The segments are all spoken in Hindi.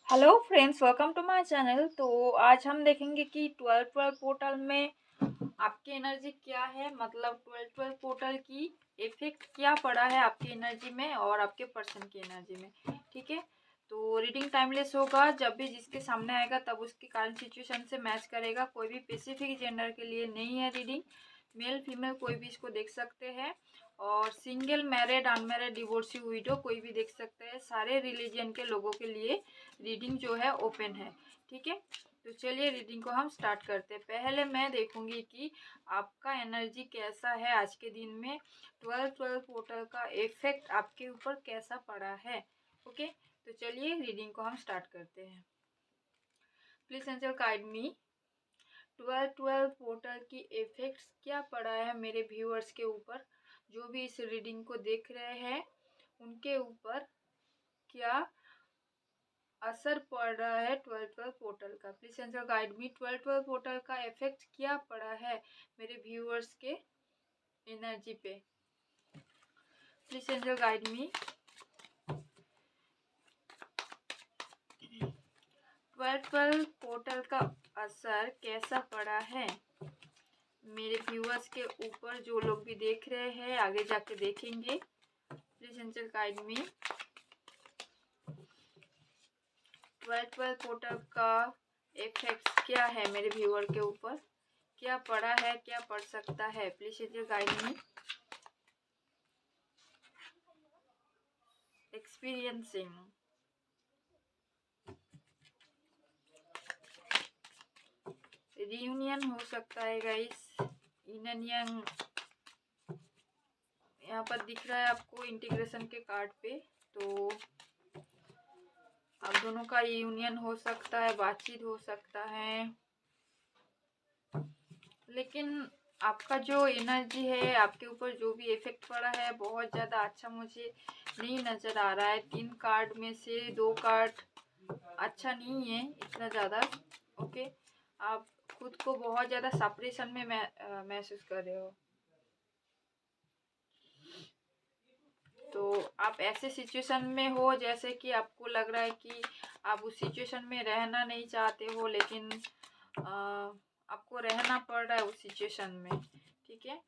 Hello friends, welcome to my channel. तो आज हम देखेंगे कि 12-12 पोर्टल में आपकी एनर्जी क्या है, मतलब 12-12 पोर्टल की इफेक्ट क्या पड़ा है आपकी एनर्जी में और आपके पर्सन की एनर्जी में। ठीक है, तो रीडिंग टाइमलेस होगा, जब भी जिसके सामने आएगा तब उसकी करंट सिचुएशन से मैच करेगा। कोई भी स्पेसिफिक जेंडर के लिए नहीं है रीडिंग, मेल फीमेल कोई भी इसको देख सकते हैं। और single, married, unmarried, divorcee, window कोई भी देख सकते हैं। सारे रिलीजन के लोगों के लिए रीडिंग जो है ओपन है। ठीक है, तो चलिए रीडिंग को हम स्टार्ट करते हैं। पहले मैं देखूंगी कि आपका एनर्जी कैसा है आज के दिन में, 12-12 पोर्टल का इफेक्ट आपके ऊपर कैसा पड़ा है। ओके, तो चलिए रीडिंग को हम स्टार्ट करते हैं। Please angel guide me, 12-12 portal की इफेक्ट्स क्या पड़ा है मेरे व्यूअर्स के ऊपर, जो भी इस रीडिंग को देख रहे हैं उनके ऊपर क्या असर पड़ रहा है 12-12 पोर्टल का। Please angel guide me, 12-12 portal का इफेक्ट क्या पड़ा है मेरे व्यूअर्स के एनर्जी पे। Please angel guide me, 12-12 portal का असर कैसा पड़ा है मेरे व्यूअर्स के ऊपर, जो लोग भी देख रहे हैं आगे जाके देखेंगे। Please angel guide me, 12-12 portal का इफेक्ट क्या है मेरे व्यूअर के ऊपर, क्या पड़ा है, क्या पड़ सकता है। Please angel guide me, experiencing, reunion हो सकता है गाइस, इनन यंग यहाँ पर दिख रहा है आपको इंटीग्रेशन के कार्ड पे। तो आप दोनों का यूनियन हो सकता है, बातचीत हो सकता है, लेकिन आपका जो एनर्जी है आपके ऊपर जो भी इफेक्ट पड़ा है बहुत ज़्यादा अच्छा मुझे नहीं नज़र आ रहा है। 3 कार्ड में से 2 कार्ड अच्छा नहीं है इतना ज़्यादा। ओके, आप खुद को बहुत ज़्यादा सेपरेशन में महसूस कर रहे हो। तो आप ऐसे सिचुएशन में हो जैसे कि आपको लग रहा है कि आप उस सिचुएशन में रहना नहीं चाहते हो, लेकिन आपको रहना पड़ रहा है उस सिचुएशन में। ठीक है,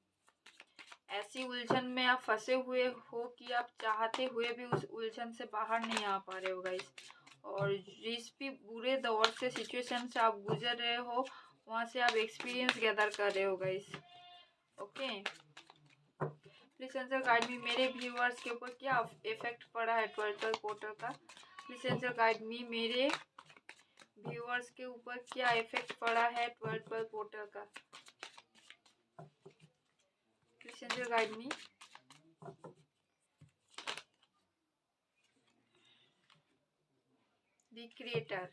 ऐसी उलझन में आप फंसे हुए हो कि आप चाहते हुए भी उस उलझन से बाहर नहीं आ पा रहे हो गाइस। और जिस भी बुरे दौर से, सिचुएशन से आप गुजर रहे हो वहाँ से आप एक्सपीरियंस गैदर कर रहे हो guys. Okay, please answer guide me, मेरे व्यूअर्स के ऊपर क्या इफेक्ट पड़ा है 12-12 पोर्टल का। प्लीज आंसर गाइड मी, मेरे व्यूअर्स के ऊपर क्या इफेक्ट पड़ा है 12-12 पोर्टल का। Please answer guide me, the creator,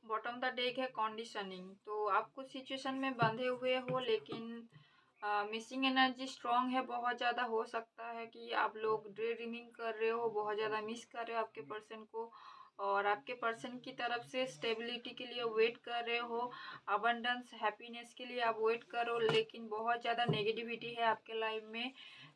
bottom the deck है कंडीशनिंग। तो आप कुछ सिचुएशन में बंधे हुए हो, लेकिन मिसिंग एनर्जी स्ट्रॉन्ग है, बहुत ज़्यादा हो सकता है कि आप लोग ड्रे ड्रीमिंग कर रहे हो, बहुत ज़्यादा मिस कर रहे हो आपके पर्सन को, और आपके पर्सन की तरफ से स्टेबिलिटी के लिए वेट कर रहे हो, अबंडेंस, हैप्पीनेस के लिए आप वेट करो, लेकिन बहुत ज़्यादा नेगेटिविटी है आपके लाइफ में।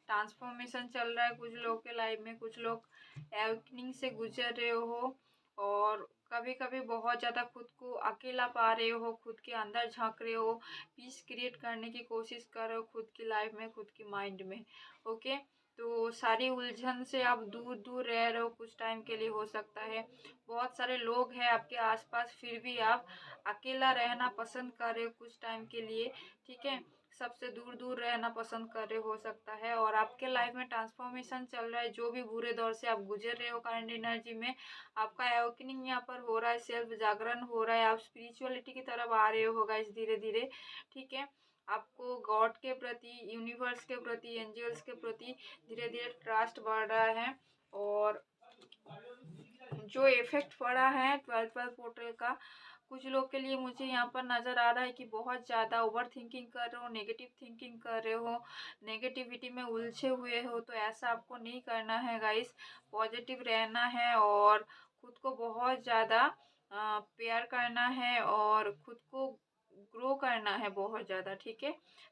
ट्रांसफॉर्मेशन चल रहा है कुछ लोगों के लाइफ में, कुछ लोग एवकनिंग से गुजर रहे हो, और कभी कभी बहुत ज़्यादा खुद को अकेला पा रहे हो, खुद के अंदर झांक रहे हो, पीस क्रिएट करने की कोशिश कर रहे हो खुद की लाइफ में, खुद की माइंड में। ओके, तो सारी उलझन से आप दूर दूर रह रहे हो कुछ टाइम के लिए, हो सकता है बहुत सारे लोग हैं आपके आसपास, फिर भी आप अकेला रहना पसंद कर रहे हो कुछ टाइम के लिए। ठीक है, सबसे दूर दूर रहना पसंद कर रहे हो सकता है, और आपके लाइफ में ट्रांसफॉर्मेशन चल रहा है। जो भी बुरे दौर से आप गुजर रहे हो करंट एनर्जी में, आपका एवकनिंग यहाँ पर हो रहा है, सेल्फ जागरण हो रहा है, आप स्पिरिचुअलिटी की तरफ आ रहे होगा इस धीरे धीरे। ठीक है, आपको गॉड के प्रति, यूनिवर्स के प्रति, एंजल्स के प्रति धीरे धीरे ट्रस्ट बढ़ रहा है। और जो इफेक्ट पड़ा है 12-12 पोर्टल का, कुछ लोग के लिए मुझे यहाँ पर नज़र आ रहा है कि बहुत ज़्यादा ओवर थिंकिंग कर रहे हो, नेगेटिव थिंकिंग कर रहे हो, नेगेटिविटी में उलझे हुए हो। तो ऐसा आपको नहीं करना है गाइस, पॉजिटिव रहना है और खुद को बहुत ज़्यादा प्यार करना है, और खुद को ग्रो करना है बहुत ज़्यादा, ठीक है,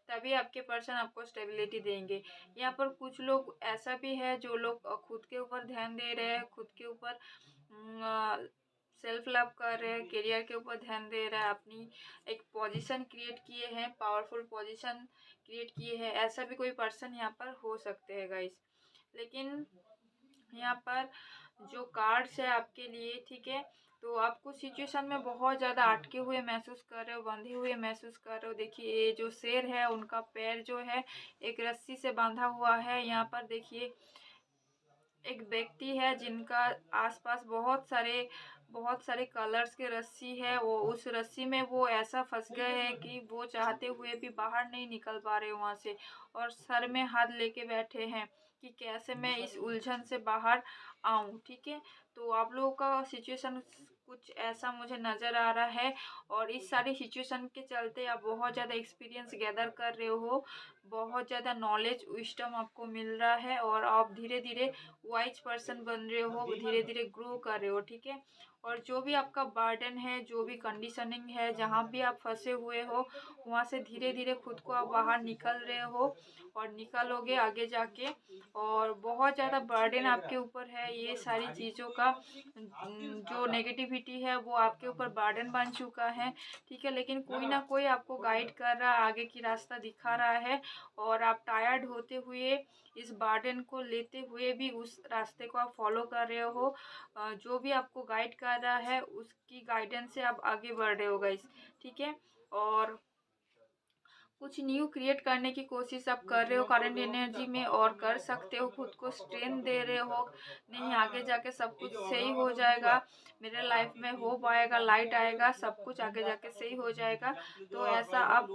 तभी आपके पर्सन आपको स्टेबिलिटी देंगे। यहाँ पर कुछ लोग ऐसा भी है जो लोग खुद के ऊपर ध्यान दे रहे हैं, खुद के ऊपर सेल्फ लव कर रहे हैं, करियर के ऊपर ध्यान दे रहा है, अपनी एक पोजीशन क्रिएट किए हैं, पावरफुल पोजीशन क्रिएट किए हैं, ऐसा भी कोई पर्सन यहाँ पर हो सकते हैं गाइस। लेकिन यहाँ पर जो कार्ड्स है आपके लिए, ठीक है, तो आपको सिचुएशन में बहुत ज़्यादा अटके हुए महसूस कर रहे हो, बंधे हुए महसूस कर रहे हो। देखिए ये जो शेर है उनका पैर जो है एक रस्सी से बांधा हुआ है। यहाँ पर देखिए एक व्यक्ति है जिनका आसपास बहुत सारे कलर्स के रस्सी है, वो उस रस्सी में वो ऐसा फंस गए हैं कि वो चाहते हुए भी बाहर नहीं निकल पा रहे वहाँ से, और सर में हाथ लेके बैठे हैं कि कैसे मैं इस उलझन से बाहर आऊँ, ठीक है। तो आप लोगों का सिचुएशन कुछ ऐसा मुझे नज़र आ रहा है, और इस सारी सिचुएशन के चलते आप बहुत ज़्यादा एक्सपीरियंस गैदर कर रहे हो, बहुत ज़्यादा नॉलेज विस्डम आपको मिल रहा है, और आप धीरे धीरे वाइज पर्सन बन रहे हो, धीरे धीरे ग्रो कर रहे हो, ठीक है। और जो भी आपका बर्डन है, जो भी कंडीशनिंग है, जहाँ भी आप फंसे हुए हो, वहाँ से धीरे धीरे खुद को आप बाहर निकल रहे हो, और निकलोगे आगे जाके। और बहुत ज़्यादा बर्डन आपके ऊपर है, ये सारी चीज़ों का जो नेगेटिविटी है वो आपके ऊपर बर्डन बन चुका है, ठीक है। लेकिन कोई ना कोई आपको गाइड कर रहा है, आगे की रास्ता दिखा रहा है, और आप टायर्ड होते हुए इस बर्डन को लेते हुए भी उस रास्ते को आप फॉलो कर रहे हो। जो भी आपको गाइड कर रहा है उसकी गाइडेंस से आप आगे बढ़ रहे हो गाइस, ठीक है। और कुछ न्यू क्रिएट करने की कोशिश आप कर रहे हो करंट एनर्जी में, और कर सकते हो, खुद को स्ट्रेंथ दे रहे हो, नहीं आगे जाके सब कुछ सही हो जाएगा, मेरे लाइफ में होप आएगा, लाइट आएगा, सब कुछ आगे जाके सही हो जाएगा, तो ऐसा आप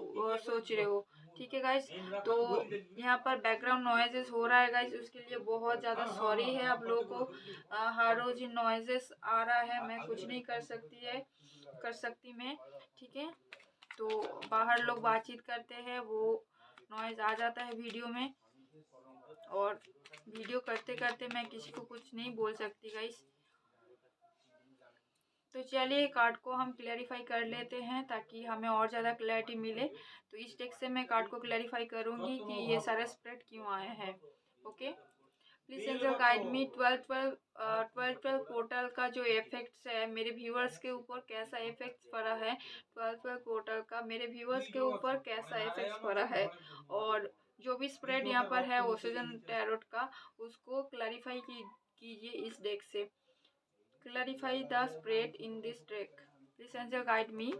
सोच रहे हो, ठीक है गाइस। तो यहाँ पर बैकग्राउंड नॉइजेस हो रहा है गाइस, उसके लिए बहुत ज़्यादा सॉरी है आप लोगों को। हर रोज नॉइजेस आ रहा है, मैं कुछ नहीं कर सकती मैं, ठीक है। तो बाहर लोग बातचीत करते हैं, वो नॉइज़ आ जाता है वीडियो में, और वीडियो करते करते मैं किसी को कुछ नहीं बोल सकती गाइस। तो चलिए कार्ड को हम क्लैरिफाई कर लेते हैं ताकि हमें और ज़्यादा क्लैरिटी मिले। तो इस टेक्स्ट से मैं कार्ड को क्लैरिफाई करूँगी कि ये सारे स्प्रेड क्यों आए हैं। Okay, please angel guide me. 12 portal का जो इफेक्ट्स है मेरे व्यूअर्स के ऊपर कैसा इफेक्ट्स पड़ा है, 12 पोर्टल का मेरे व्यूअर्स के ऊपर कैसा इफेक्ट्स पड़ा है, और जो भी स्प्रेड यहाँ पर है ओसेजन टैरोट का, उसको क्लैरिफाई कीजिए इस डेक से। Clarify the spread in this deck, please angel guide me.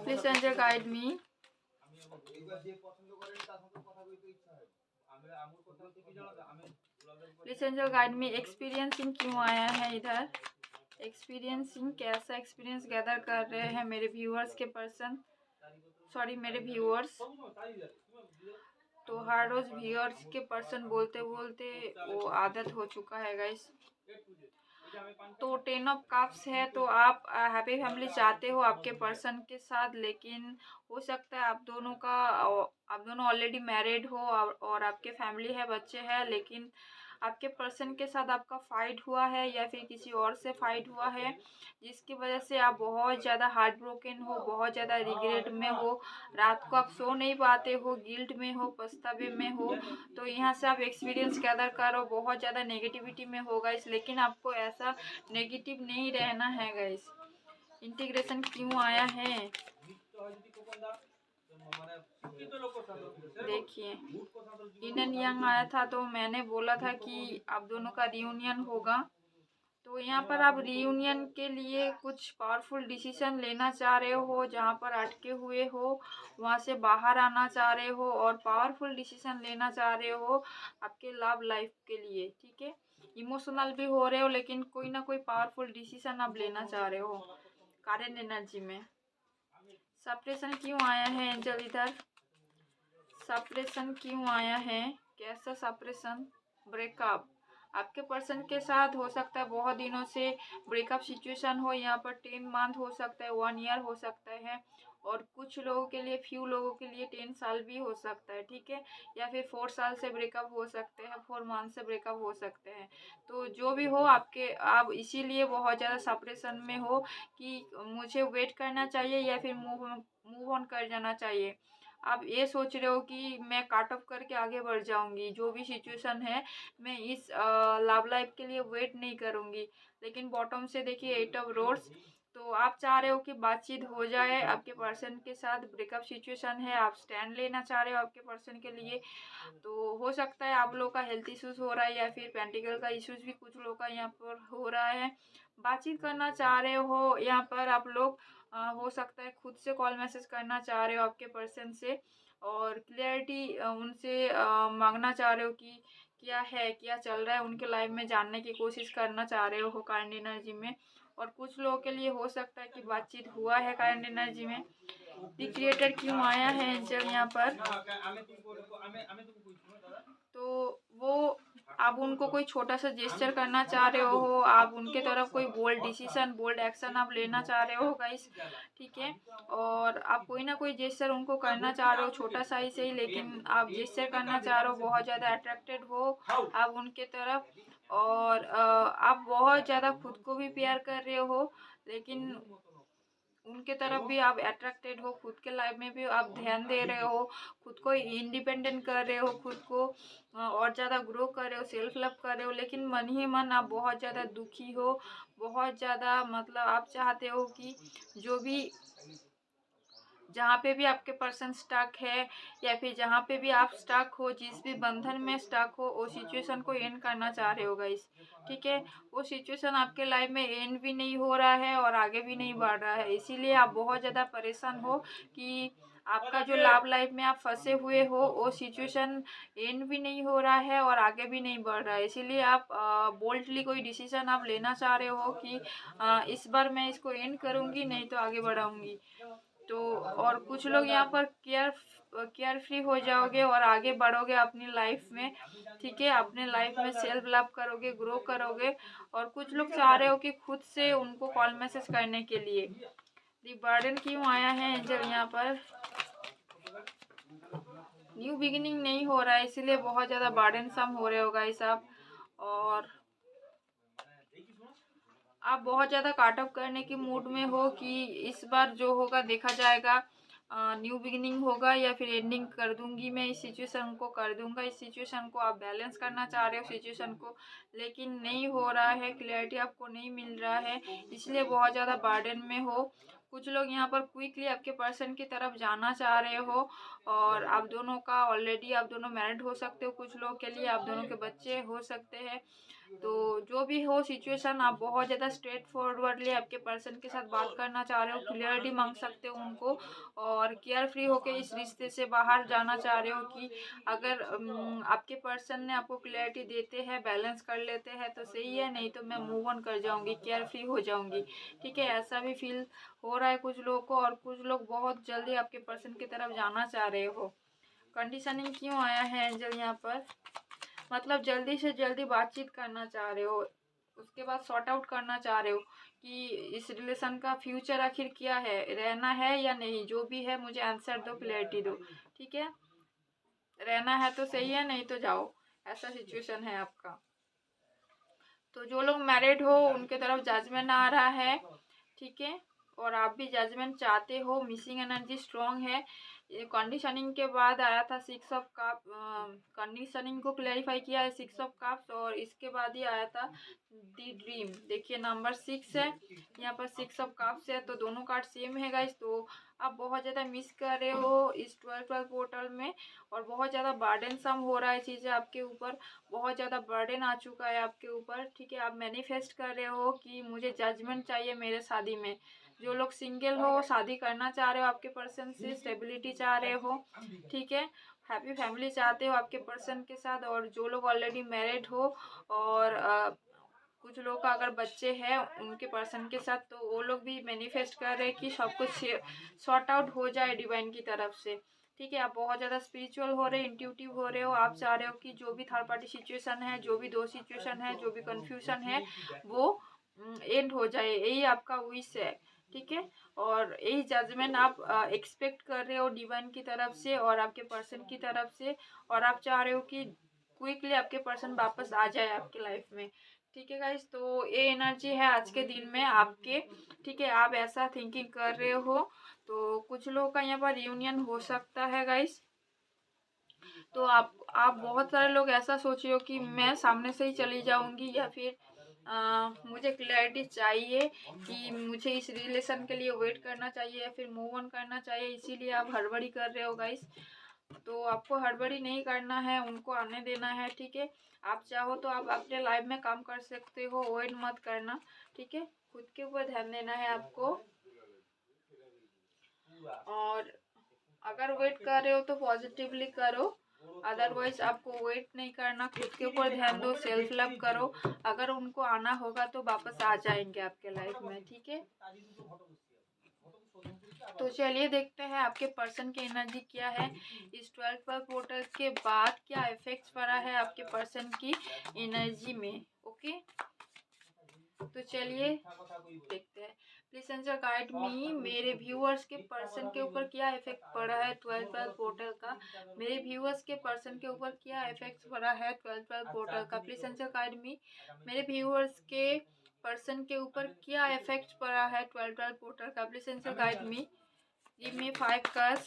Please angel guide me. Please angel guide me. Experiencing क्यों आया है इधर, एक्सपीरियंसिंग कैसा एक्सपीरियंस गैदर कर रहे हैं मेरे व्यूअर्स के पर्सन, सॉरी मेरे व्यूअर्स। तो हर रोज व्यूअर्स के पर्सन बोलते बोलते वो आदत हो चुका है गाइस। तो 10 ऑफ कप्स है, तो आप हैप्पी फैमिली चाहते हो आपके पर्सन के साथ, लेकिन हो सकता है आप दोनों ऑलरेडी मैरिड हो, और आपके फैमिली है, बच्चे हैं, लेकिन आपके पर्सन के साथ आपका फाइट हुआ है या फिर किसी और से फाइट हुआ है, जिसकी वजह से आप बहुत ज़्यादा हार्ट ब्रोकन हो, बहुत ज़्यादा रिग्रेट में हो, रात को आप सो नहीं पाते हो, गिल्ट में हो, पछतावे में हो। तो यहाँ से आप एक्सपीरियंस गैदर करो, बहुत ज़्यादा नेगेटिविटी में हो गाइस, लेकिन आपको ऐसा नेगेटिव नहीं रहना है गाइस। इंटीग्रेशन क्यों आया है, देखिए इन यंग आया था, तो मैंने बोला था कि आप दोनों का रियूनियन होगा। तो यहाँ पर आप रियूनियन के लिए कुछ पावरफुल डिसीजन लेना चाह रहे हो, जहाँ पर अटके हुए हो वहाँ से बाहर आना चाह रहे हो, और पावरफुल डिसीजन लेना चाह रहे हो आपके लव लाइफ के लिए, ठीक है। इमोशनल भी हो रहे हो, लेकिन कोई ना कोई पावरफुल डिसीजन आप लेना चाह रहे हो करंट एनर्जी में। सप्रेशन क्यों आया है एंजल इधर, सप्रेशन क्यों आया है, कैसा सप्रेशन, ब्रेकअप, आपके पर्सन के साथ हो सकता है बहुत दिनों से ब्रेकअप सिचुएशन हो, यहाँ पर 10 मंथ हो सकता है, 1 ईयर हो सकता है, और कुछ लोगों के लिए, फ्यू लोगों के लिए 10 साल भी हो सकता है, ठीक है। या फिर 4 साल से ब्रेकअप हो सकते हैं, 4 मंथ से ब्रेकअप हो सकते हैं। तो जो भी हो आपके, आप इसीलिए बहुत ज़्यादा सेपरेशन में हो कि मुझे वेट करना चाहिए या फिर मूव ऑन कर जाना चाहिए। आप ये सोच रहे हो कि मैं काट ऑफ करके आगे बढ़ जाऊंगी, जो भी सिचुएशन है मैं इस लव लाइफ के लिए वेट नहीं करूंगी। लेकिन बॉटम से देखिए 8 ऑफ रोड्स, तो आप चाह रहे हो कि बातचीत हो जाए आपके पर्सन के साथ, ब्रेकअप सिचुएशन है, आप स्टैंड लेना चाह रहे हो आपके पर्सन के लिए। तो हो सकता है आप लोग का हेल्थ इश्यूज हो रहा है या फिर पेंटिकल का इश्यूज भी कुछ लोग का यहाँ पर हो रहा है। बातचीत करना चाह रहे हो यहाँ पर आप लोग, हो सकता है खुद से कॉल मैसेज करना चाह रहे हो आपके पर्सन से, और क्लियरिटी उनसे मांगना चाह रहे हो कि क्या है, क्या चल रहा है उनके लाइफ में, जानने की कोशिश करना चाह रहे हो काइंड एनर्जी में। और कुछ लोगों के लिए हो सकता है कि बातचीत हुआ है काइंड एनर्जी में। द क्रिएटर क्यों आया है एंजल यहाँ पर, तो वो आप उनको कोई छोटा सा जेस्चर करना चाह रहे हो, आप उनके तरफ कोई बोल्ड डिसीजन, बोल्ड एक्शन आप लेना चाह रहे हो गाइस, ठीक है। और आप कोई ना कोई जेस्चर उनको करना चाह रहे हो, छोटा सा ही सही, लेकिन आप जेस्चर करना चाह रहे हो, बहुत ज़्यादा अट्रैक्टेड हो आप उनके तरफ। और आप बहुत ज़्यादा खुद को भी प्यार कर रहे हो, लेकिन उनके तरफ भी आप अट्रैक्टेड हो, खुद के लाइफ में भी आप ध्यान दे रहे हो, खुद को इंडिपेंडेंट कर रहे हो, खुद को और ज़्यादा ग्रो कर रहे हो, सेल्फ लव कर रहे हो, लेकिन मन ही मन आप बहुत ज़्यादा दुखी हो, बहुत ज़्यादा, मतलब आप चाहते हो कि जो भी, जहाँ पे भी आपके पर्सन स्टक है या फिर जहाँ पे भी आप स्टक हो, जिस भी बंधन में स्टक हो, वो सिचुएशन को एंड करना चाह रहे हो गाइस, ठीक है। वो सिचुएशन आपके लाइफ में एंड भी नहीं हो रहा है और आगे भी नहीं बढ़ रहा है, इसीलिए आप बहुत ज़्यादा परेशान हो कि आपका जो लव लाइफ में आप फंसे हुए हो, वो सिचुएशन एंड भी नहीं हो रहा है और आगे भी नहीं बढ़ रहा है। इसीलिए आप बोल्डली कोई डिसीजन आप लेना चाह रहे हो कि इस बार मैं इसको एंड करूँगी, नहीं तो आगे बढ़ाऊँगी। तो और कुछ लोग यहाँ पर केयर फ्री हो जाओगे और आगे बढ़ोगे अपनी लाइफ में, ठीक है, अपने लाइफ में सेल्फ लव करोगे, ग्रो करोगे। और कुछ लोग चाह रहे हो कि खुद से उनको कॉल मैसेज करने के लिए। दी बर्डन क्यों आया है एंजल यहाँ पर, न्यू बिगिनिंग नहीं हो रहा है, इसीलिए बहुत ज़्यादा बर्डन सम हो रहे हो गाइस आप। और आप बहुत ज़्यादा काट ऑफ करने की मूड में हो कि इस बार जो होगा देखा जाएगा, न्यू बिगिनिंग होगा या फिर एंडिंग कर दूंगी, मैं इस सिचुएशन को कर दूंगा। इस सिचुएशन को आप बैलेंस करना चाह रहे हो सिचुएशन को, लेकिन नहीं हो रहा है, क्लियरिटी आपको नहीं मिल रहा है, इसलिए बहुत ज़्यादा बर्डन में हो। कुछ लोग यहाँ पर क्विकली आपके पर्सन की तरफ जाना चाह रहे हो, और आप दोनों का ऑलरेडी, आप दोनों मैरिड हो सकते हो, कुछ लोग के लिए आप दोनों के बच्चे हो सकते हैं। तो जो भी हो सिचुएशन, आप बहुत ज़्यादा स्ट्रेट फॉरवर्डली आपके पर्सन के साथ बात करना चाह रहे हो, क्लियरिटी मांग सकते हो उनको, और केयर फ्री होके इस रिश्ते से बाहर जाना चाह रहे हो कि अगर आपके पर्सन ने आपको क्लियरिटी देते हैं, बैलेंस कर लेते हैं तो सही है, नहीं तो मैं मूव ऑन कर जाऊंगी, केयर फ्री हो जाऊंगी, ठीक है। ऐसा भी फील हो रहा है कुछ लोगों को, और कुछ लोग बहुत जल्दी आपके पर्सन की तरफ जाना चाह रहे हो। कंडीशनिंग क्यों आया है एंजल यहाँ पर, मतलब जल्दी से जल्दी बातचीत करना चाह रहे हो, उसके बाद सॉर्ट आउट करना चाह रहे हो कि इस रिलेशन का फ्यूचर आखिर क्या है, रहना है या नहीं, जो भी है मुझे आंसर दो, क्लैरिटी दो, ठीक है। रहना है तो सही है, नहीं तो जाओ, ऐसा सिचुएशन है आपका। तो जो लोग मैरिड हो उनके तरफ जजमेंट आ रहा है, ठीक है, और आप भी जजमेंट चाहते हो, मिसिंग एनर्जी स्ट्रॉन्ग है। ये कंडीशनिंग के बाद आया था 6 ऑफ कप, कंडीशनिंग को क्लैरिफाई किया है 6 ऑफ कप्स, और इसके बाद ही आया था दी ड्रीम। देखिए नंबर 6 है यहाँ पर, 6 ऑफ कप्स है, तो दोनों कार्ड सेम है गाइस। तो आप बहुत ज़्यादा मिस कर रहे हो इस 12 पोर्टल में, और बहुत ज़्यादा बर्डन सम हो रहा है चीज़ें आपके ऊपर, बहुत ज़्यादा बर्डन आ चुका है आपके ऊपर, ठीक है। आप मैनिफेस्ट कर रहे हो कि मुझे जजमेंट चाहिए मेरे शादी में। जो लोग सिंगल हो, शादी करना चाह रहे हो आपके पर्सन से, स्टेबिलिटी चाह रहे हो, ठीक है, हैप्पी फैमिली चाहते हो आपके पर्सन के साथ। और जो लोग ऑलरेडी मैरिड हो, और कुछ लोग का अगर बच्चे हैं उनके पर्सन के साथ, तो वो लोग भी मैनिफेस्ट कर रहे हैं कि सब कुछ सॉर्ट आउट हो जाए डिवाइन की तरफ से, ठीक है। आप बहुत ज़्यादा स्पिरिचुअल हो रहे, इंट्यूटिव हो रहे हो। आप चाह रहे हो कि जो भी थर्ड पार्टी सिचुएशन है, जो भी दो सिचुएशन है, जो भी कन्फ्यूजन है, वो एंड हो जाए, यही आपका विश है। ठीक है। और यही जजमेंट आप एक्सपेक्ट कर रहे हो डिवाइन की तरफ से और आपके पर्सन की तरफ से, और आप चाह रहे हो कि क्विकली आपके पर्सन वापस आ जाए आपके लाइफ में। ठीक है गाइस, तो ये एनर्जी है आज के दिन में आपके। ठीक है, आप ऐसा थिंकिंग कर रहे हो, तो कुछ लोगों का यहाँ पर रियूनियन हो सकता है गाइस। तो आप बहुत सारे लोग ऐसा सोच रहे हो कि मैं सामने से ही चली जाऊंगी, या फिर मुझे क्लैरिटी चाहिए कि मुझे इस रिलेशन के लिए वेट करना चाहिए या फिर मूव ऑन करना चाहिए, इसीलिए आप हड़बड़ी कर रहे हो गाइस। तो आपको हड़बड़ी नहीं करना है, उनको आने देना है। ठीक है। आप चाहो तो आप अपने लाइफ में काम कर सकते हो, वेट मत करना। ठीक है, खुद के ऊपर ध्यान देना है आपको। और अगर वेट कर रहे हो तो पॉजिटिवली करो, अदरवाइज आपको वेट नहीं करना, खुद के ऊपर ध्यान दो, सेल्फ लव करो। अगर उनको आना होगा तो वापस आ जाएंगे आपके लाइफ में। ठीक है। तो चलिए देखते हैं आपके पर्सन की एनर्जी क्या है इस 12 पर पोर्टल के बाद, क्या इफेक्ट्स पड़ा है आपके पर्सन की एनर्जी में। ओके, तो चलिए देखते हैं। प्लीज आंसर गाइड मी, मेरे व्यूअर्स के पर्सन के ऊपर क्या इफेक्ट पड़ा है 12 पोर्टल का। मेरे व्यूअर्स के पर्सन के ऊपर क्या इफेक्ट पड़ा है 12 पोर्टल का। प्लीज आंसर गाइड मी, मेरे व्यूअर्स के पर्सन के ऊपर क्या इफेक्ट पड़ा है 12 पोर्टल का। Please answer guide me, give me 5 cards.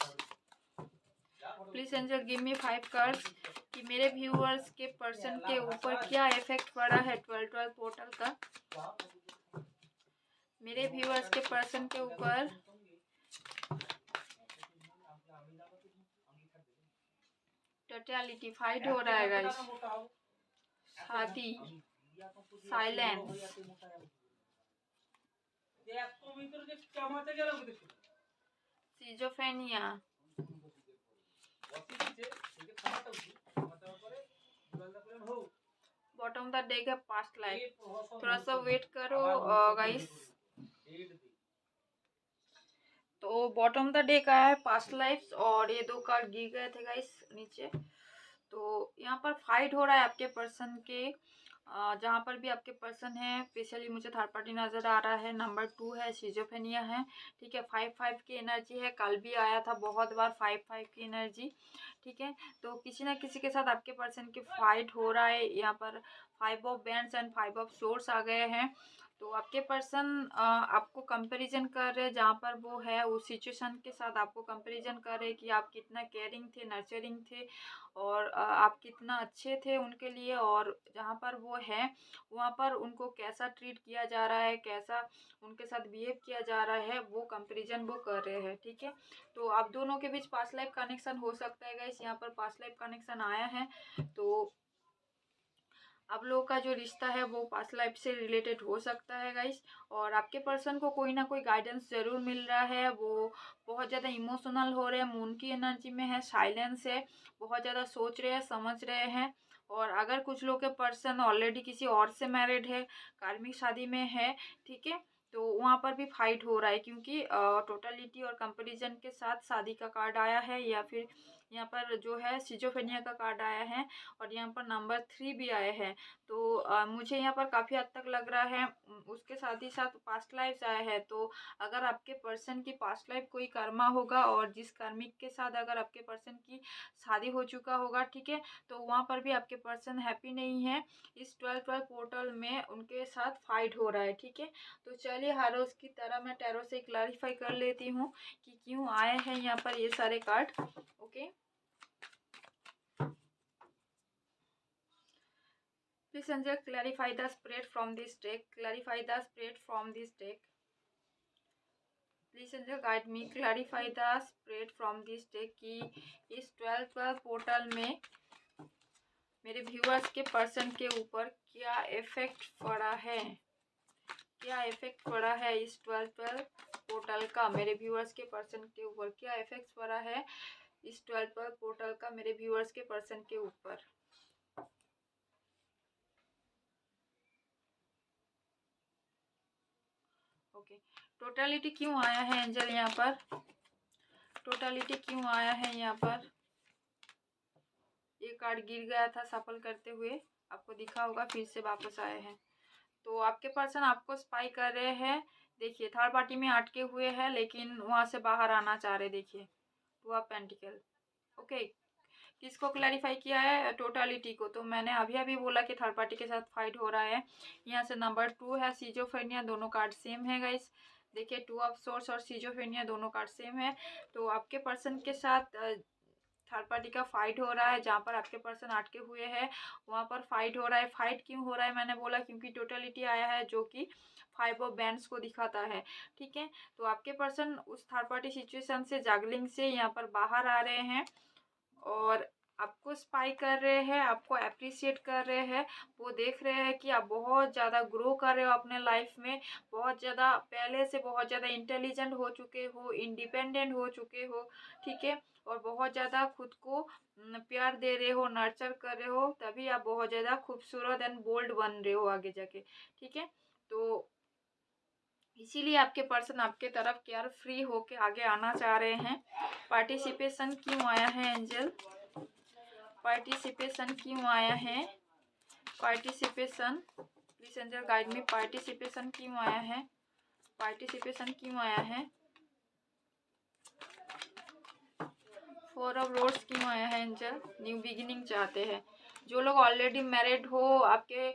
Please answer give me 5 cards कि मेरे व्यूअर्स के पर्सन के ऊपर क्या इफेक्ट पड़ा है 12 पोर्टल का। मेरे व्यूअर्स के पर्सन के ऊपर टोटलिटी फाइट हो रहा है गाइस, शादी, silence, schizophrenia, bottom the deck है पास्ट लाइफ। थोड़ा सा वेट करो गाइस। तो बॉटम द डेक आया है पास्ट लाइफ, और ये 2 कार्ड गिर गए थे गाइस नीचे। तो यहाँ पर फाइट हो रहा है आपके पर्सन के, जहाँ पर भी आपके पर्सन है, स्पेशली मुझे थर्ड पार्टी नज़र आ रहा है। नंबर 2 है, सिजोफेनिया है। ठीक है, 5-5 की एनर्जी है, कल भी आया था बहुत बार 5-5 की एनर्जी। ठीक है, तो किसी ना किसी के साथ आपके पर्सन की फाइट हो रहा है। यहाँ पर 5 of bands and 5 of source आ गए हैं। तो आपके पर्सन आपको कंपैरिजन कर रहे हैं, जहाँ पर वो है उस सिचुएशन के साथ आपको कंपैरिजन कर रहे हैं कि आप कितना केयरिंग थे, नर्चरिंग थे, और आप कितना अच्छे थे उनके लिए, और जहाँ पर वो है वहाँ पर उनको कैसा ट्रीट किया जा रहा है, कैसा उनके साथ बिहेव किया जा रहा है, वो कंपैरिजन वो कर रहे हैं। ठीक है, तो आप दोनों के बीच पास्ट लाइफ कनेक्शन हो सकता है गाइस। यहाँ पर पास्ट लाइफ कनेक्शन आया है, तो आप लोगों का जो रिश्ता है वो पास्ट लाइफ से रिलेटेड हो सकता है गाइस। और आपके पर्सन को कोई ना कोई गाइडेंस जरूर मिल रहा है। वो बहुत ज़्यादा इमोशनल हो रहे हैं, मून की एनर्जी में है, साइलेंस है, बहुत ज़्यादा सोच रहे हैं, समझ रहे हैं। और अगर कुछ लोग के पर्सन ऑलरेडी किसी और से मैरिड है, कार्मिक शादी में है, ठीक है, तो वहाँ पर भी फाइट हो रहा है, क्योंकि टोटलिटी और कंपैरिजन के साथ शादी का कार्ड आया है, या फिर यहाँ पर जो है सिजोफेनिया का कार्ड आया है, और यहाँ पर नंबर 3 भी आए हैं। तो मुझे यहाँ पर काफ़ी हद तक लग रहा है उसके साथ ही साथ पास्ट लाइफ आया है। तो अगर आपके पर्सन की पास्ट लाइफ कोई कर्मा होगा, और जिस कार्मिक के साथ अगर आपके पर्सन की शादी हो चुका होगा, ठीक है, तो वहाँ पर भी आपके पर्सन हैप्पी नहीं है। इस 12 पोर्टल में उनके साथ फाइट हो रहा है। ठीक है, तो चलिए हर रोज़ की तरह मैं टैरो से क्लैरिफाई कर लेती हूँ कि क्यों आए हैं यहाँ पर ये सारे card. Okay, please Sanjay clarify the spread from this deck, clarify the spread from this deck. Please Sanjay guide me, clarify the spread from this deck कि इस 12 पोर्टल में मेरे व्यूअर्स के पर्सन के ऊपर क्या इफेक्ट पड़ा है, क्या इफेक्ट पड़ा है इस 12 पोर्टल का मेरे व्यूअर्स के पर्सन के ऊपर, क्या इफेक्ट पड़ा है इस 12 पोर्टल का मेरे व्यूअर्स के पर्सन के ऊपर। ओके, टोटलिटी क्यों आया है एंजल यहाँ पर, टोटलिटी क्यों आया है यहाँ पर? ये कार्ड गिर गया था सफल करते हुए, आपको दिखा होगा, फिर से वापस आए हैं। तो आपके पर्सन आपको स्पाई कर रहे हैं। देखिए थर्ड पार्टी में अटके हुए हैं लेकिन वहाँ से बाहर आना चाह रहे। देखिए टू ऑफ पेंटिकल। ओके, किसको क्लैरिफाई किया है? टोटलिटी को। तो मैंने अभी अभी बोला कि थर्ड पार्टी के साथ फाइट हो रहा है। यहाँ से नंबर 2 है सिजोफ्रेनिया, दोनों कार्ड सेम है गाइस। देखिए टू ऑफ सोर्स और सिजोफ्रेनिया दोनों कार्ड सेम है। तो आपके पर्सन के साथ थर्ड पार्टी का फाइट हो रहा है। जहाँ पर आपके पर्सन अटके हुए हैं वहाँ पर फाइट हो रहा है। फाइट क्यों हो रहा है मैंने बोला क्योंकि टोटलिटी आया है जो कि 5 ऑफ बैंड्स को दिखाता है। ठीक है, तो आपके पर्सन उस थर्ड पार्टी सिचुएशन से, जागलिंग से यहाँ पर बाहर आ रहे हैं और आपको स्पाई कर रहे हैं, आपको अप्रिशिएट कर रहे हैं। वो देख रहे हैं कि आप बहुत ज़्यादा ग्रो कर रहे हो अपने लाइफ में, बहुत ज़्यादा पहले से बहुत ज़्यादा इंटेलिजेंट हो चुके हो, इंडिपेंडेंट हो चुके हो। ठीक है, और बहुत ज़्यादा खुद को प्यार दे रहे हो, नर्चर कर रहे हो, तभी आप बहुत ज़्यादा खूबसूरत एंड बोल्ड बन रहे हो आगे जाके। ठीक है, तो इसीलिए आपके पर्सन आपके तरफ केयर फ्री होके आगे आना चाह रहे हैं। पार्टिसिपेशन क्यों आया है एंजल? पार्टिसिपेशन क्यों आया है? पार्टिसिपेशन प्लीज एंजल गाइड में। पार्टिसिपेशन क्यों आया है? पार्टिसिपेशन क्यों आया है? 4 ऑफ रोड्स क्यों आया है एंजल? न्यू बिगिनिंग चाहते हैं। जो लोग ऑलरेडी मैरिड हो, आपके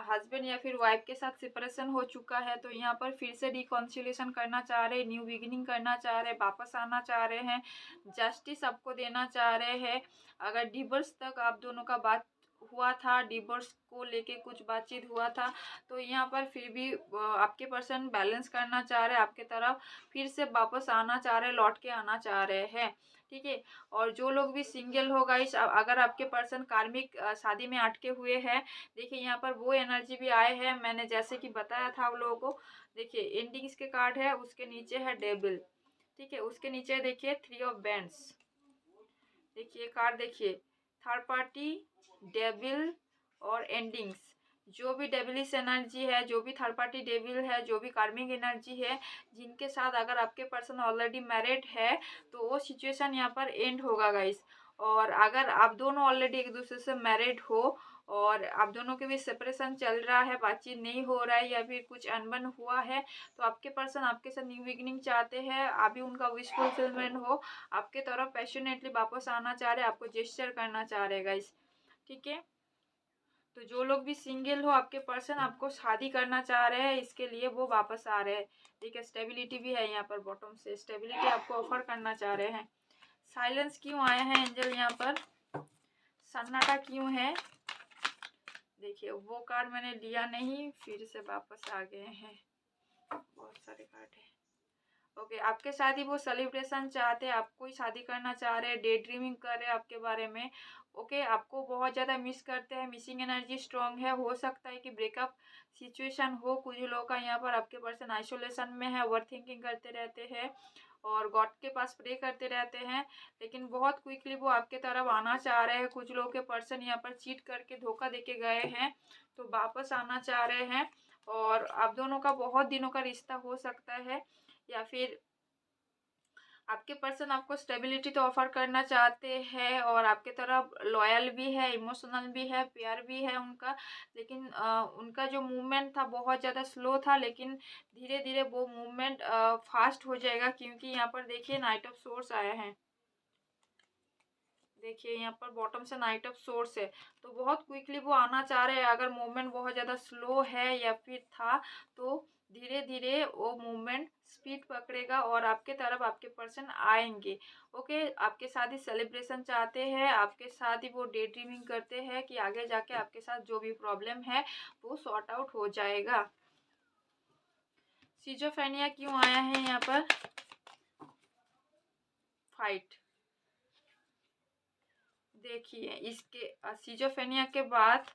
हस्बैंड या फिर वाइफ के साथ सेपरेशन हो चुका है, तो यहाँ पर फिर से रिकॉन्सिलेशन करना चाह रहे, न्यू बिगिनिंग करना चाह रहे, वापस आना चाह रहे हैं, जस्टिस आपको देना चाह रहे हैं। अगर डिवोर्स तक आप दोनों का बात हुआ था, डिवोर्स को लेके कुछ बातचीत हुआ था, तो यहाँ पर फिर भी आपके पर्सन बैलेंस करना चाह रहे, आपके तरफ फिर से वापस आना चाह रहे, लौट के आना चाह रहे हैं। ठीक है, और जो लोग भी सिंगल हो गाइस, अगर आपके पर्सन कार्मिक शादी में अटके हुए हैं, देखिए यहाँ पर वो एनर्जी भी आए हैं, मैंने जैसे कि बताया था आप लोगों को। देखिए एंडिंग्स के कार्ड है, उसके नीचे है डेविल। ठीक है, उसके नीचे देखिए 3 ऑफ बैंड्स। देखिए कार्ड, देखिए थर्ड पार्टी, डेविल और एंडिंग्स। जो भी डेविलिश एनर्जी है, जो भी थर्ड पार्टी डेविल है, जो भी कार्मिक एनर्जी है, जिनके साथ अगर आपके पर्सन ऑलरेडी मैरिड है, तो वो सिचुएशन यहाँ पर एंड होगा गाइस। और अगर आप दोनों ऑलरेडी एक दूसरे से मैरिड हो और आप दोनों के बीच सेपरेशन चल रहा है, बातचीत नहीं हो रहा है या फिर कुछ अनबन हुआ है, तो आपके पर्सन आपके साथ न्यू बिगिनिंग चाहते हैं, अभी उनका विश फुलफिलमेंट हो, आपके तरफ पैशनेटली वापस आना चाह रहे, आपको जेस्चर करना चाह रहे गाइस। ठीक है, तो जो लोग भी सिंगल हो, आपके पर्सन आपको शादी करना चाह रहे हैं, इसके लिए वो वापस आ रहे हैं। ठीक है, स्टेबिलिटी भी है यहाँ पर, बॉटम से स्टेबिलिटी आपको ऑफर करना चाह रहे हैं। साइलेंस क्यों आया है एंजल? यहाँ पर सन्नाटा क्यों है? देखिए वो कार्ड मैंने लिया नहीं, फिर से वापस आ गए हैं, बहुत सारे कार्ड है। ओके, आपके साथ ही वो सेलिब्रेशन चाहते हैं, आपको ही शादी करना चाह रहे हैं, डे ड्रीमिंग कर रहे हैं आपके बारे में। ओके, आपको बहुत ज़्यादा मिस करते हैं, मिसिंग एनर्जी स्ट्रॉन्ग है। हो सकता है कि ब्रेकअप सिचुएशन हो कुछ लोगों का। यहाँ पर आपके पर्सन आइसोलेशन में है, ओवर थिंकिंग करते रहते हैं और गॉड के पास प्रे करते रहते हैं, लेकिन बहुत क्विकली वो आपके तरफ आना चाह रहे हैं। कुछ लोगों के पर्सन यहाँ पर चीट करके धोखा देके गए हैं, तो वापस आना चाह रहे हैं और आप दोनों का बहुत दिनों का रिश्ता हो सकता है, या फिर आपके पर्सन आपको स्टेबिलिटी तो ऑफर करना चाहते हैं और आपके तरफ लॉयल भी है, इमोशनल भी है, प्यार भी है उनका। लेकिन उनका जो मूवमेंट था बहुत ज़्यादा स्लो था, लेकिन धीरे धीरे वो मूवमेंट फास्ट हो जाएगा, क्योंकि यहाँ पर देखिए नाइट ऑफ सोर्स आया है। देखिए यहाँ पर बॉटम से नाइट ऑफ सोर्स है, तो बहुत क्विकली वो आना चाह रहे हैं। अगर मूवमेंट बहुत ज़्यादा स्लो है या फिर था, तो धीरे धीरे वो मूवमेंट स्पीड पकड़ेगा और आपके तरफ आपके पर्सन आएंगे। ओके, आपके साथ ही सेलिब्रेशन चाहते हैं, आपके साथ ही वो डे ड्रीमिंग करते हैं कि आगे जाके आपके साथ जो भी प्रॉब्लम है वो सॉर्ट आउट हो जाएगा। सिजोफ्रेनिया क्यों आया है यहाँ पर? फाइट। देखिए इसके सिजोफ्रेनिया के बाद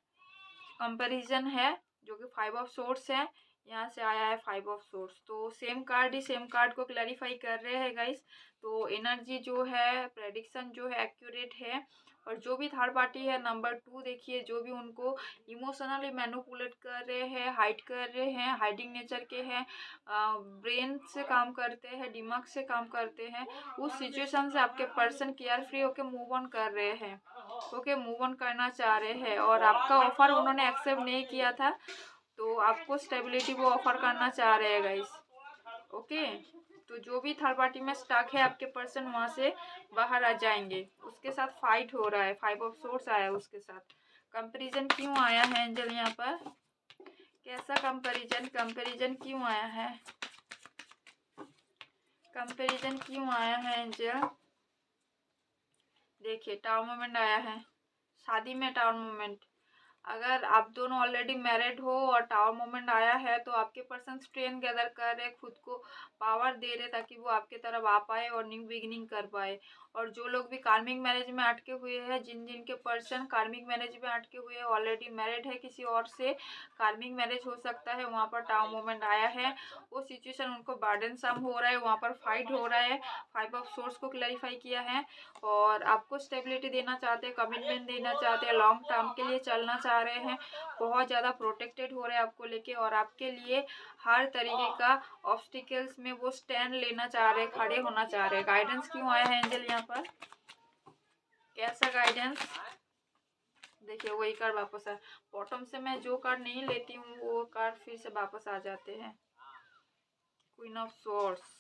कंपैरिजन है, जो कि 5 ऑफ सोर्स है। यहाँ से आया है 5 ऑफ सोर्स। तो सेम कार्ड ही सेम कार्ड को क्लैरिफाई कर रहे हैं गाइस। तो एनर्जी जो है, प्रेडिक्शन जो है एक्यूरेट है। और जो भी थर्ड पार्टी है नंबर 2, देखिए जो भी उनको इमोशनली मैनिपुलेट कर रहे हैं, हाइड कर रहे हैं, हाइडिंग नेचर के हैं, ब्रेन से काम करते हैं, दिमाग से काम करते हैं, उस सिचुएशन से आपके पर्सन केयर फ्री होकर मूव ऑन कर रहे हैं, ओके, मूव ऑन करना चाह रहे हैं। और आपका ऑफर उन्होंने एक्सेप्ट नहीं किया था, तो आपको स्टेबिलिटी वो ऑफर करना चाह रहे हैं गाइस, ओके। तो जो भी थर्ड पार्टी में स्टक है आपके पर्सन वहाँ से बाहर आ जाएंगे। उसके साथ फाइट हो रहा है, 5 ऑफ सोर्स आया है उसके साथ। कंपैरिजन क्यों आया है एंजल यहाँ पर? कैसा कंपैरिजन? कंपैरिजन क्यों आया है? कंपैरिजन क्यों आया है एंजल? देखिए टावर मोमेंट आया है, शादी में टावर मोमेंट। अगर आप दोनों ऑलरेडी मैरिड हो और टावर मोमेंट आया है तो आपके पर्सन स्ट्रेंथ गैदर कर रहे, खुद को पावर दे रहे ताकि वो आपके तरफ आ पाए और न्यू बिगिनिंग कर पाए। और जो लोग भी कार्मिक मैरिज में अटके हुए हैं, जिन जिन के पर्सन कार्मिक मैरिज में अटके हुए हैं, ऑलरेडी मैरिड है किसी और से, कार्मिक मैरिज हो सकता है, वहाँ पर टावर मोमेंट आया है। वो सिचुएशन उनको बर्डन सम हो रहा है, वहाँ पर फाइट हो रहा है। 5 ऑफ सोर्स को क्लैरिफाई किया है और आपको स्टेबिलिटी देना चाहते हैं, कमिटमेंट देना चाहते हैं, लॉन्ग टर्म के लिए चलना चाह रहे हैं, बहुत ज़्यादा प्रोटेक्टेड हो रहे हैं आपको लेके, और आपके लिए हर तरीके का ऑब्स्टिकल्स में वो स्टैंड लेना चाह रहे हैं, खड़े होना चाह रहे हैं। गाइडेंस क्यों आया है एंजल यहाँ पर? कैसा गाइडेंस? देखिए वही कार्ड वापस है। बॉटम से मैं जो कार्ड नहीं लेती हूँ वो कार्ड फिर से वापस आ जाते हैं। Queen of source,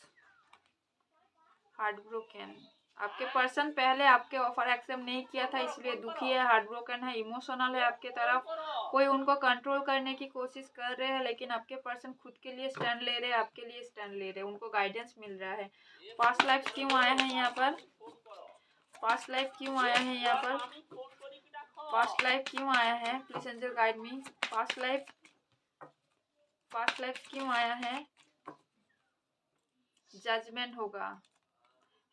heart broken. आपके पर्सन पहले आपके ऑफर एक्सेप्ट नहीं किया था, इसलिए दुखी है, हार्ट ब्रोकन है, इमोशनल है आपके तरफ। कोई उनको कंट्रोल करने की कोशिश कर रहे हैं, लेकिन आपके पर्सन खुद के लिए स्टैंड ले रहे हैं, आपके लिए स्टैंड ले रहे हैं, उनको गाइडेंस मिल रहा है। पास्ट लाइफ क्यों आया है यहाँ पर? पास्ट लाइफ क्यों आया है यहाँ पर? पास्ट लाइफ क्यों आया है? Please angel guide me. Past life, past life क्यों आया है? जजमेंट होगा।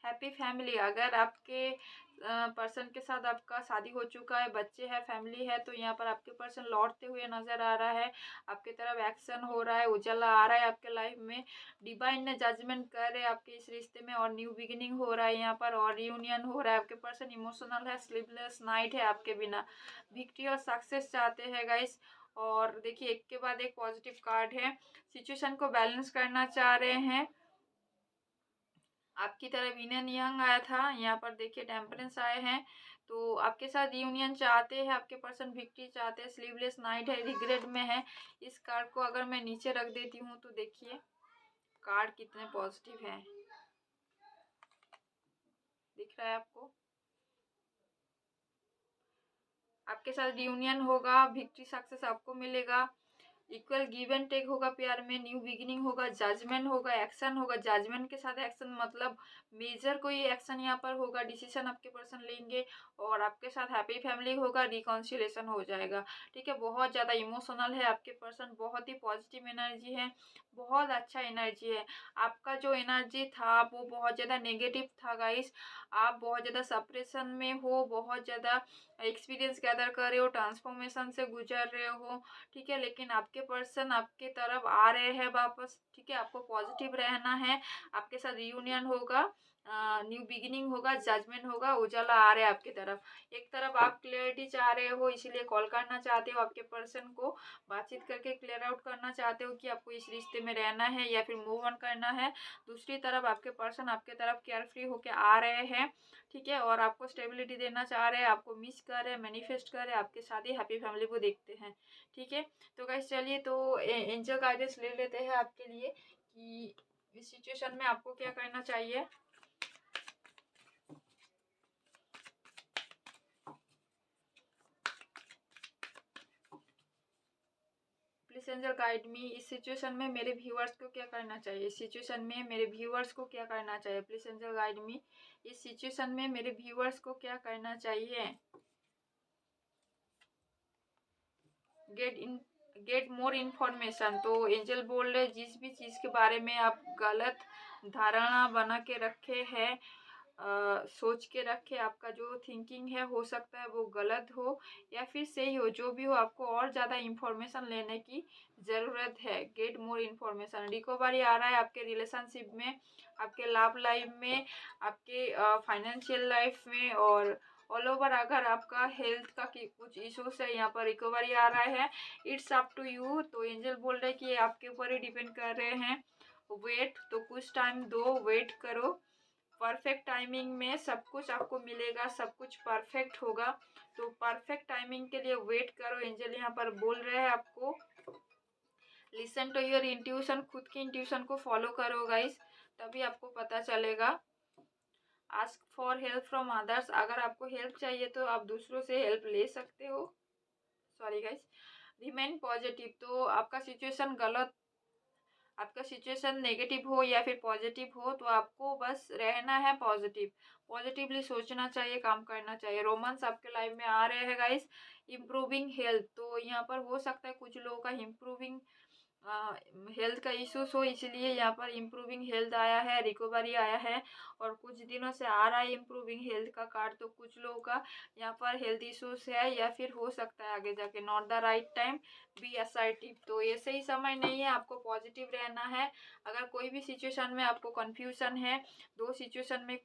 हैप्पी फैमिली, अगर आपके पर्सन के साथ आपका शादी हो चुका है, बच्चे हैं, फैमिली है, तो यहाँ पर आपके पर्सन लौटते हुए नजर आ रहा है, आपके तरफ एक्शन हो रहा है, उजाला आ रहा है आपके लाइफ में। डिवाइन ने जजमेंट कर रहे हैं आपके इस रिश्ते में और न्यू बिगिनिंग हो रहा है यहाँ पर, और रियूनियन हो रहा है। आपके पर्सन इमोशनल है, स्लीपलेस नाइट है आपके बिना, विक्ट्री और सक्सेस चाहते हैं गाइस। और देखिए एक के बाद एक पॉजिटिव कार्ड है, सिचुएशन को बैलेंस करना चाह रहे हैं। आपकी तरफ यूनियन यंग आया था, यहाँ पर देखिए टेम्परेंस आए हैं, तो आपके साथ यूनियन चाहते हैं, आपके पर्सन विक्ट्री चाहते हैं, स्लीवलेस नाइट है, रिग्रेट में है। इस कार्ड को अगर मैं नीचे रख देती हूँ तो देखिए कार्ड कितने पॉजिटिव हैं, दिख रहा है आपको? आपके साथ यूनियन होगा, विक्ट्री सक्सेस आपको मिलेगा, इक्वल गिव एंड टेक होगा प्यार में, न्यू बिगिनिंग होगा, जजमेंट होगा, एक्शन होगा। जजमेंट के साथ एक्शन मतलब मेजर कोई एक्शन यहाँ पर होगा, डिसीजन आपके पर्सन लेंगे, और आपके साथ हैप्पी फैमिली होगा, रिकॉन्सिलेशन हो जाएगा। ठीक है, बहुत ज़्यादा इमोशनल है आपके पर्सन, बहुत ही पॉजिटिव एनर्जी है, बहुत अच्छा एनर्जी है। आपका जो एनर्जी था वो बहुत ज़्यादा नेगेटिव था गाइस, आप बहुत ज़्यादा सप्रेशन में हो, बहुत ज़्यादा एक्सपीरियंस गैदर कर रहे हो, ट्रांसफॉर्मेशन से गुजर रहे हो, ठीक है, लेकिन आपके पर्सन आपके तरफ आ रहे हैं वापस। ठीक है, आपको पॉजिटिव रहना है, आपके साथ रियूनियन होगा, न्यू बिगिनिंग होगा, जजमेंट होगा, उजाला आ रहा है आपकी तरफ। एक तरफ आप क्लियरिटी चाह रहे हो, इसीलिए कॉल करना चाहते हो, आपके पर्सन को बातचीत करके क्लियर आउट करना चाहते हो कि आपको इस रिश्ते में रहना है या फिर मूव ऑन करना है। दूसरी तरफ आपके पर्सन आपके तरफ केयर फ्री होके आ रहे हैं, ठीक है, और आपको स्टेबिलिटी देना चाह रहे हैं, आपको मिस कर रहे हैं, मैनिफेस्ट कर रहे हैं, आपके साथ ही हैप्पी फैमिली को देखते हैं। ठीक है, तो गाइस चलिए तो एंजल गाइडेंस ले लेते हैं आपके लिए कि इस सिचुएशन में आपको क्या करना चाहिए। प्लीज एंजल गाइड मी, इस सिचुएशन में मेरे व्यूअर्स को क्या करना चाहिए? इस सिचुएशन में मेरे व्यूअर्स को क्या करना चाहिए? प्लीज एंजल गाइड मी, इस सिचुएशन में मेरे व्यूअर्स को क्या करना चाहिए? Get more information. तो एंजल बोल रहे जिस भी चीज़ के बारे में आप गलत धारणा बना के रखे हैं, सोच के रखे। आपका जो थिंकिंग है हो सकता है वो गलत हो या फिर सही हो, जो भी हो आपको और ज़्यादा इंफॉर्मेशन लेने की ज़रूरत है। Get more information. रिकवरी आ रहा है आपके रिलेशनशिप में, आपके लव लाइफ में, आपके फाइनेंशियल लाइफ में और ऑल ओवर। अगर आपका हेल्थ का कुछ इश्यूज है, यहाँ पर रिकवरी आ रहा है। It's up to you. तो एंजल बोल रहे हैं कि आपके ऊपर ही डिपेंड कर रहे हैं। वेट, तो कुछ टाइम दो, वेट करो। परफेक्ट टाइमिंग में सब कुछ आपको मिलेगा, सब कुछ परफेक्ट होगा। तो परफेक्ट टाइमिंग के लिए वेट करो। एंजल यहाँ पर बोल रहे हैं आपको लिसन टू योर इंट्यूशन। खुद की इंट्यूशन को फॉलो करो गाइस, तभी आपको पता चलेगा। Ask for help from others. अगर आपको हेल्प चाहिए तो आप दूसरों से हेल्प ले सकते हो। Sorry guys. Remain positive. तो आपका सिचुएशन नेगेटिव हो या फिर पॉजिटिव हो, तो आपको बस रहना है पॉजिटिव। पॉजिटिवली सोचना चाहिए, काम करना चाहिए। रोमांस आपके लाइफ में आ रहे हैं गाइस। इम्प्रूविंग हेल्थ, तो यहाँ पर हो सकता है कुछ लोगों का इम्प्रूविंग हेल्थ का इश्यूज हो, इसलिए यहाँ पर इम्प्रूविंग हेल्थ आया है, रिकवरी आया है और कुछ दिनों से आ रहा है इम्प्रूविंग हेल्थ का कार्ड। तो कुछ लोगों का यहाँ पर हेल्थ इश्यूज है या फिर हो सकता है आगे जाके। Not the right time, be assertive. तो ये सही समय नहीं है, आपको पॉजिटिव रहना है। अगर कोई भी सिचुएशन में आपको कन्फ्यूजन है, दो सिचुएशन में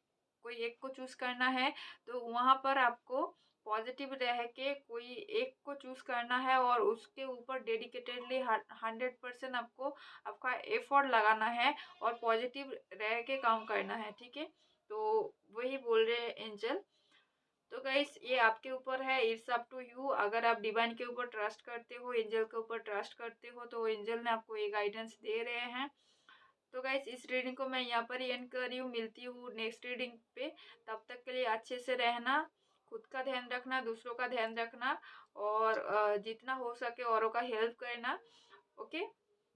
कोई एक को चूज करना है, तो वहाँ पर आपको पॉजिटिव रह के कोई एक को चूज करना है और उसके ऊपर डेडिकेटेडली 100% आपको आपका एफर्ट लगाना है और पॉजिटिव रह के काम करना है, ठीक है। तो वही बोल रहे हैं एंजल। तो गाइस ये आपके ऊपर है, इट्स अप टू यू। अगर आप डिवाइन के ऊपर ट्रस्ट करते हो, एंजल के ऊपर ट्रस्ट करते हो, तो एंजल ने आपको ये गाइडेंस दे रहे हैं। तो गाइस इस रीडिंग को मैं यहाँ पर ही एंड कर रही हूँ। मिलती हूँ नेक्स्ट रीडिंग पे। तब तक के लिए अच्छे से रहना, खुद का ध्यान रखना, दूसरों का ध्यान रखना और जितना हो सके औरों का हेल्प करना, ओके,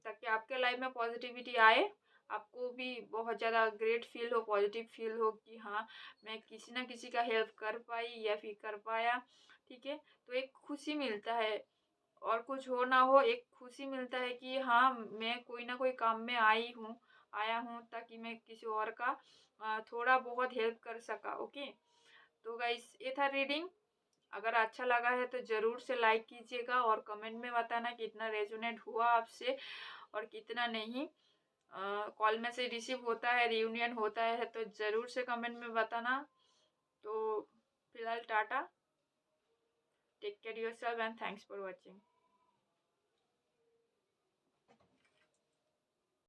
ताकि आपके लाइफ में पॉजिटिविटी आए। आपको भी बहुत ज़्यादा ग्रेट फील हो, पॉजिटिव फील हो कि हाँ मैं किसी ना किसी का हेल्प कर पाई या फिर कर पाया, ठीक है। तो एक खुशी मिलता है, और कुछ हो ना हो एक खुशी मिलता है कि हाँ मैं कोई ना कोई काम में आया हूँ ताकि मैं किसी और का थोड़ा बहुत हेल्प कर सका, ओके। तो गाइस ये था रीडिंग। अगर अच्छा लगा है तो ज़रूर से लाइक कीजिएगा और कमेंट में बताना कितना रेजोनेट हुआ आपसे और कितना नहीं। कॉल में से रिसीव होता है, रियूनियन होता है, तो ज़रूर से कमेंट में बताना। तो फिलहाल tata, take care yourself and thanks for watching.